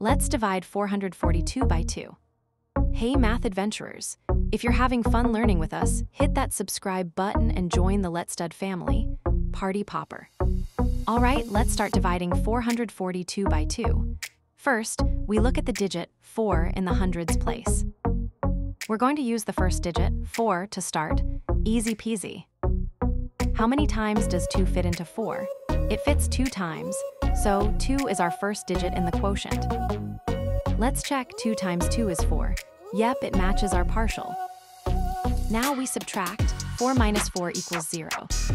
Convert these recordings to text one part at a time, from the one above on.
Let's divide 442 by 2. Hey math adventurers! If you're having fun learning with us, hit that subscribe button and join the Let's Stud family. Party popper. Alright, let's start dividing 442 by 2. First, we look at the digit 4 in the hundreds place. We're going to use the first digit, 4, to start. Easy peasy. How many times does 2 fit into 4? It fits 2 times, so 2 is our first digit in the quotient. Let's check 2 times 2 is 4. Yep, it matches our partial. Now we subtract. 4 minus 4 equals 0.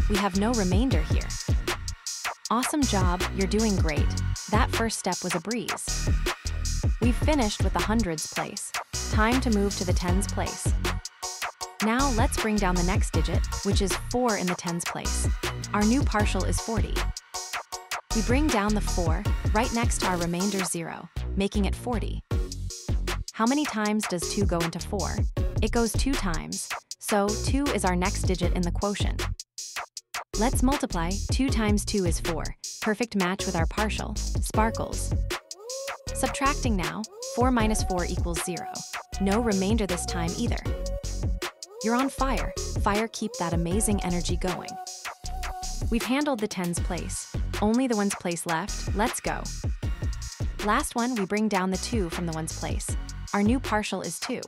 We have no remainder here. Awesome job, you're doing great. That first step was a breeze. We've finished with the hundreds place. Time to move to the tens place. Now let's bring down the next digit, which is 4 in the tens place. Our new partial is 40. We bring down the 4 right next to our remainder 0, making it 40. How many times does 2 go into 4? It goes 2 times, so 2 is our next digit in the quotient. Let's multiply. 2 times 2 is 4. Perfect match with our partial. Sparkles. Subtracting now. 4 minus 4 equals 0. No remainder this time either. You're on fire. Fire, keep that amazing energy going. We've handled the tens place. Only the ones place left. Let's go. Last one, we bring down the 2 from the ones place. Our new partial is 2.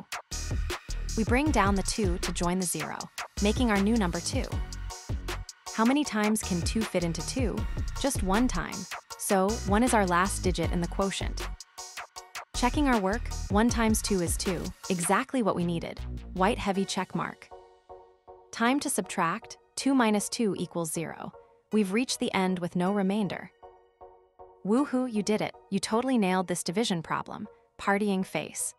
We bring down the 2 to join the 0, making our new number 2. How many times can 2 fit into 2? Just 1 time. So 1 is our last digit in the quotient. Checking our work, 1 times 2 is 2, exactly what we needed. White heavy check mark. Time to subtract. 2 minus 2 equals 0. We've reached the end with no remainder. Woohoo, you did it. You totally nailed this division problem. Partying face.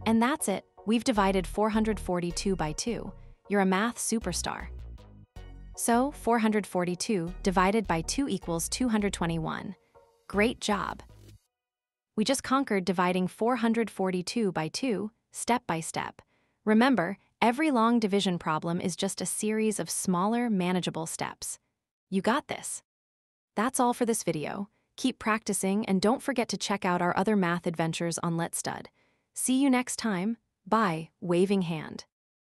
And that's it. We've divided 442 by 2. You're a math superstar. So 442 divided by 2 equals 221. Great job. We just conquered dividing 442 by 2, step by step. Remember, every long division problem is just a series of smaller, manageable steps. You got this. That's all for this video. Keep practicing and don't forget to check out our other math adventures on Let's Stud. See you next time. Bye, waving hand.